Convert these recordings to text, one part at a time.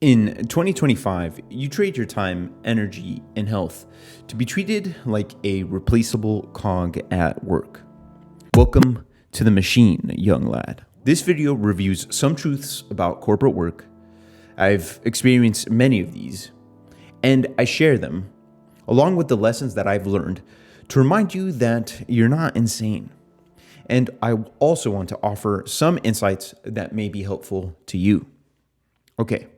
In 2025, you trade your time, energy, and health to be treated like a replaceable cog at work. Welcome to the machine, young lad. This video reviews some truths about corporate work. I've experienced many of these, and I share them, along with the lessons that I've learned, to remind you that you're not insane. And I also want to offer some insights that may be helpful to you. Okay.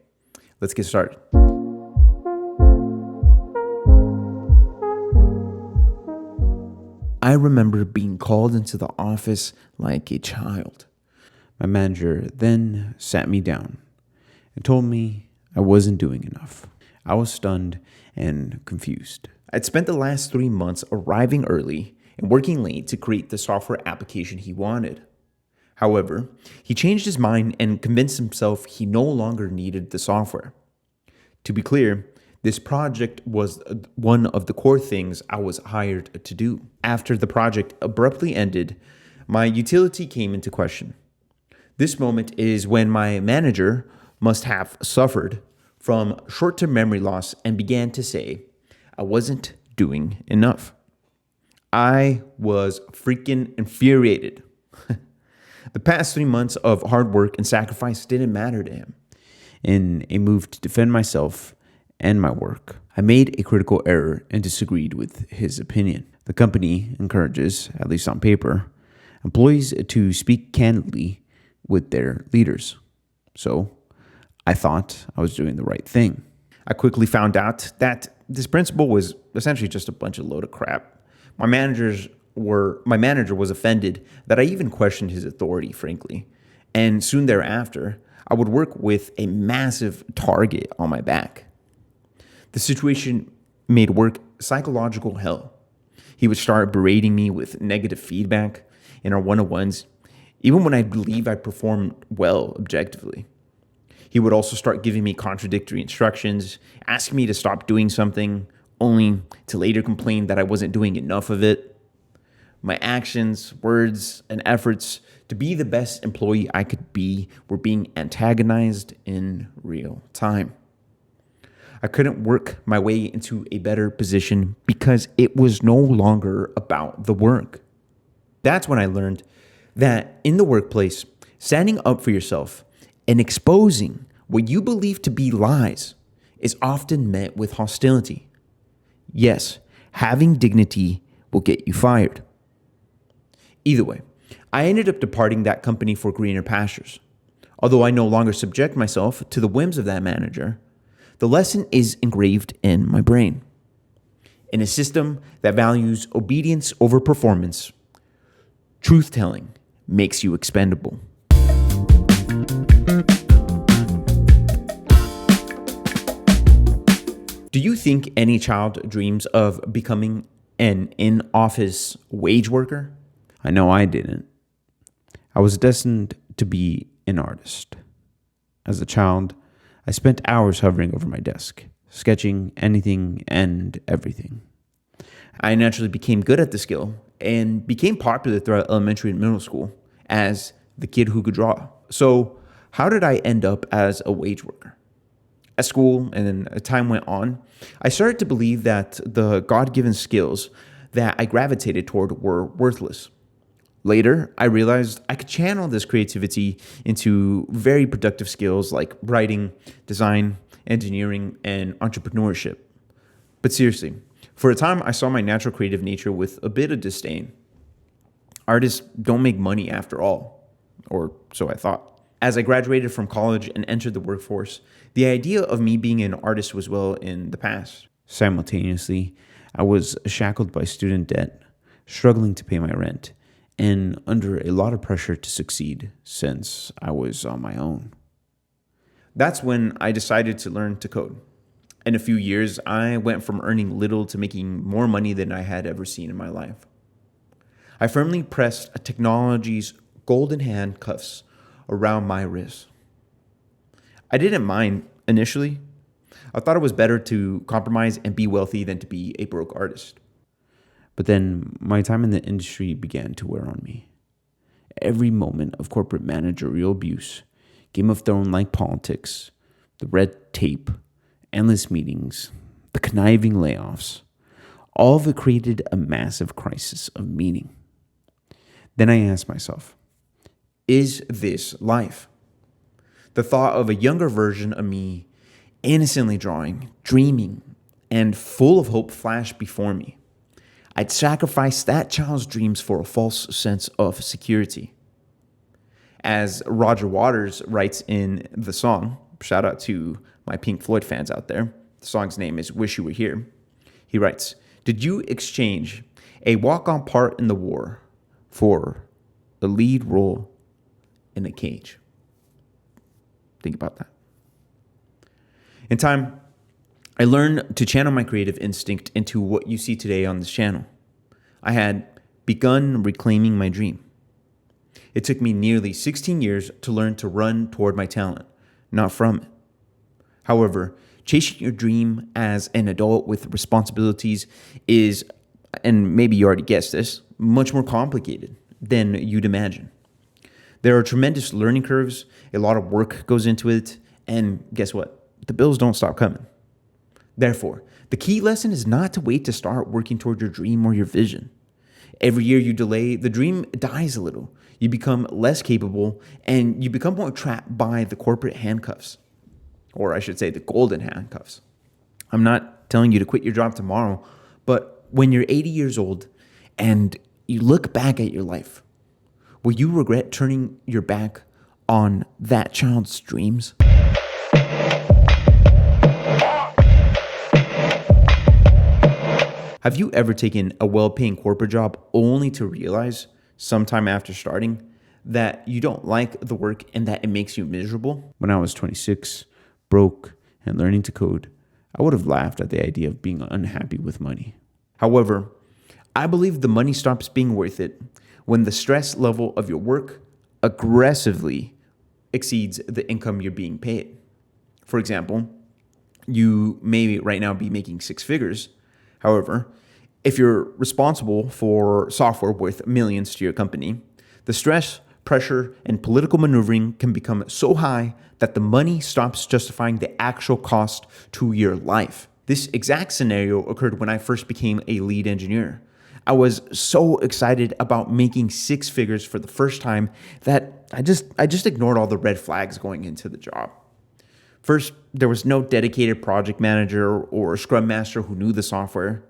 Let's get started. I remember being called into the office like a child. My manager then sat me down and told me I wasn't doing enough. I was stunned and confused. I'd spent the last 3 months arriving early and working late to create the software application he wanted. However, he changed his mind and convinced himself he no longer needed the software. To be clear, this project was one of the core things I was hired to do. After the project abruptly ended, my utility came into question. This moment is when my manager must have suffered from short-term memory loss and began to say I wasn't doing enough. I was freaking infuriated. The past 3 months of hard work and sacrifice didn't matter to him. In a move to defend myself and my work, I made a critical error and disagreed with his opinion. The company encourages, at least on paper, employees to speak candidly with their leaders. So I thought I was doing the right thing. I quickly found out that this principle was essentially just a bunch of load of crap. My manager was offended that I even questioned his authority, frankly. And soon thereafter, I would work with a massive target on my back. The situation made work psychological hell. He would start berating me with negative feedback in our one-on-ones, even when I believe I performed well objectively. He would also start giving me contradictory instructions, asking me to stop doing something, only to later complain that I wasn't doing enough of it. My actions, words, and efforts to be the best employee I could be were being antagonized in real time. I couldn't work my way into a better position because it was no longer about the work. That's when I learned that in the workplace, standing up for yourself and exposing what you believe to be lies is often met with hostility. Yes, having dignity will get you fired. Either way, I ended up departing that company for greener pastures. Although I no longer subject myself to the whims of that manager, the lesson is engraved in my brain. In a system that values obedience over performance, truth-telling makes you expendable. Do you think any child dreams of becoming an in-office wage worker? I know I didn't. I was destined to be an artist. As a child, I spent hours hovering over my desk, sketching anything and everything. I naturally became good at the skill and became popular throughout elementary and middle school as the kid who could draw. So how did I end up as a wage worker? At school, and then as time went on, I started to believe that the God-given skills that I gravitated toward were worthless. Later, I realized I could channel this creativity into very productive skills like writing, design, engineering, and entrepreneurship. But seriously, for a time, I saw my natural creative nature with a bit of disdain. Artists don't make money after all, or so I thought. As I graduated from college and entered the workforce, the idea of me being an artist was well in the past. Simultaneously, I was shackled by student debt, struggling to pay my rent, and under a lot of pressure to succeed since I was on my own. That's when I decided to learn to code. In a few years, I went from earning little to making more money than I had ever seen in my life. I firmly pressed technology's golden handcuffs around my wrists. I didn't mind initially. I thought it was better to compromise and be wealthy than to be a broke artist. But then my time in the industry began to wear on me. Every moment of corporate managerial abuse, Game of Thrones-like politics, the red tape, endless meetings, the conniving layoffs, all of it created a massive crisis of meaning. Then I asked myself, is this life? The thought of a younger version of me innocently drawing, dreaming, and full of hope flashed before me. I'd sacrifice that child's dreams for a false sense of security. As Roger Waters writes in the song, shout out to my Pink Floyd fans out there, the song's name is Wish You Were Here. He writes, did you exchange a walk-on part in the war for a lead role in a cage? Think about that. In time, I learned to channel my creative instinct into what you see today on this channel. I had begun reclaiming my dream. It took me nearly 16 years to learn to run toward my talent, not from it. However, chasing your dream as an adult with responsibilities is, and maybe you already guessed this, much more complicated than you'd imagine. There are tremendous learning curves, a lot of work goes into it, and guess what? The bills don't stop coming. Therefore, the key lesson is not to wait to start working toward your dream or your vision. Every year you delay, the dream dies a little. You become less capable, and you become more trapped by the corporate handcuffs. Or I should say the golden handcuffs. I'm not telling you to quit your job tomorrow, but when you're 80 years old and you look back at your life, will you regret turning your back on that child's dreams? Have you ever taken a well-paying corporate job only to realize sometime after starting that you don't like the work and that it makes you miserable? When I was 26, broke, and learning to code, I would have laughed at the idea of being unhappy with money. However, I believe the money stops being worth it when the stress level of your work aggressively exceeds the income you're being paid. For example, you may right now be making six figures. However, if you're responsible for software worth millions to your company, the stress, pressure, and political maneuvering can become so high that the money stops justifying the actual cost to your life. This exact scenario occurred when I first became a lead engineer. I was so excited about making six figures for the first time that I just ignored all the red flags going into the job. First, there was no dedicated project manager or scrum master who knew the software.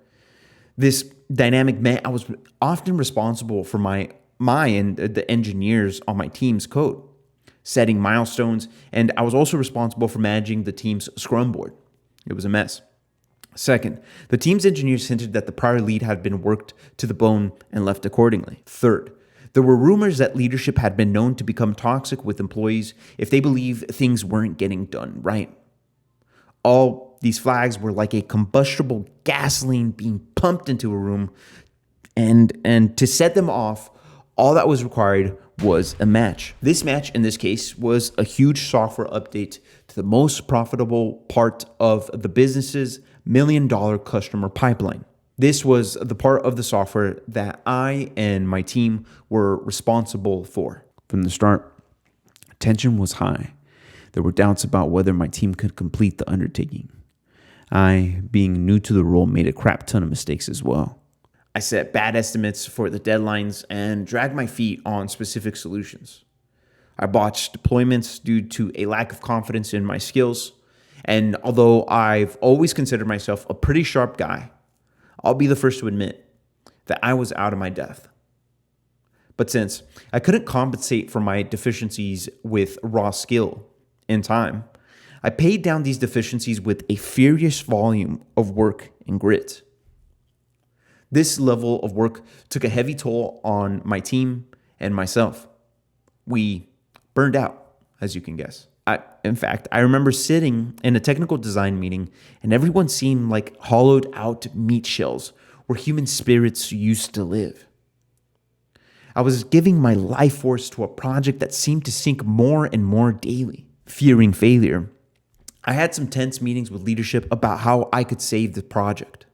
This dynamic meant I was often responsible for my and the engineers on my team's code, setting milestones, and I was also responsible for managing the team's scrum board. It was a mess. Second, the team's engineers hinted that the prior lead had been worked to the bone and left accordingly. Third, there were rumors that leadership had been known to become toxic with employees if they believed things weren't getting done right. All these flags were like a combustible gasoline being pumped into a room, and to set them off, all that was required was a match. This match, in this case, was a huge software update to the most profitable part of the business's million-dollar customer pipeline. This was the part of the software that I and my team were responsible for. From the start, tension was high. There were doubts about whether my team could complete the undertaking. I, being new to the role, made a crap ton of mistakes as well. I set bad estimates for the deadlines and dragged my feet on specific solutions. I botched deployments due to a lack of confidence in my skills. And although I've always considered myself a pretty sharp guy, I'll be the first to admit that I was out of my depth. But since I couldn't compensate for my deficiencies with raw skill in time, I paid down these deficiencies with a furious volume of work and grit. This level of work took a heavy toll on my team and myself. We burned out, as you can guess. In fact, I remember sitting in a technical design meeting and everyone seemed like hollowed out meat shells where human spirits used to live. I was giving my life force to a project that seemed to sink more and more daily. Fearing failure, I had some tense meetings with leadership about how I could save the project.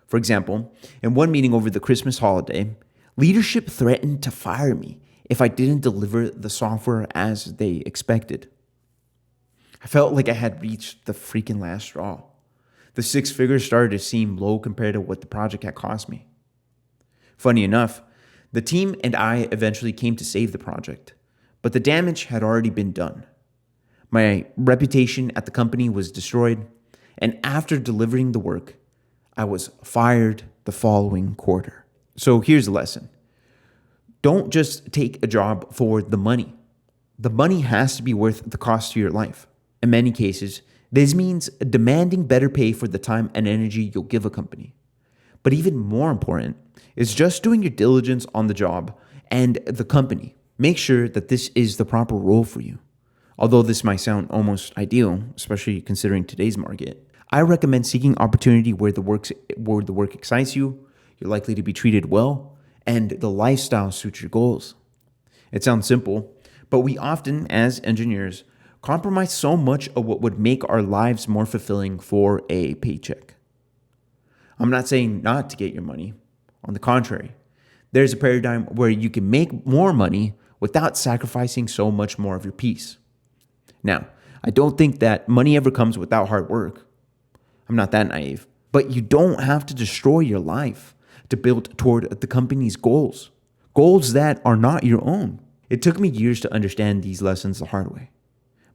For example, in one meeting over the Christmas holiday, leadership threatened to fire me if I didn't deliver the software as they expected. I felt like I had reached the freaking last straw. The 6 figures started to seem low compared to what the project had cost me. Funny enough, the team and I eventually came to save the project, but the damage had already been done. My reputation at the company was destroyed, and after delivering the work, I was fired the following quarter. So here's the lesson. Don't just take a job for the money. The money has to be worth the cost to your life. In many cases, this means demanding better pay for the time and energy you'll give a company. But even more important is just doing your diligence on the job and the company. Make sure that this is the proper role for you. Although this might sound almost ideal, especially considering today's market, I recommend seeking opportunity where the work excites you, you're likely to be treated well, and the lifestyle suits your goals. It sounds simple, but we often, as engineers, compromise so much of what would make our lives more fulfilling for a paycheck. I'm not saying not to get your money. On the contrary, there's a paradigm where you can make more money without sacrificing so much more of your peace. Now, I don't think that money ever comes without hard work. I'm not that naive. But you don't have to destroy your life to build toward the company's goals that are not your own. It took me years to understand these lessons the hard way,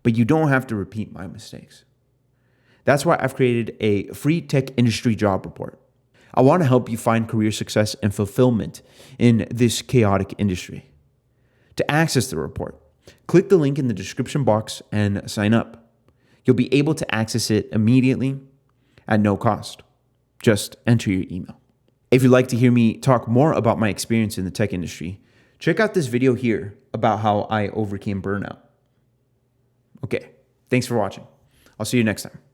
but you don't have to repeat my mistakes. That's why I've created a free tech industry job report. I want to help you find career success and fulfillment in this chaotic industry. To access the report, click the link in the description box and sign up. You'll be able to access it immediately at no cost. Just enter your email. If you'd like to hear me talk more about my experience in the tech industry, check out this video here about how I overcame burnout. Okay, thanks for watching. I'll see you next time.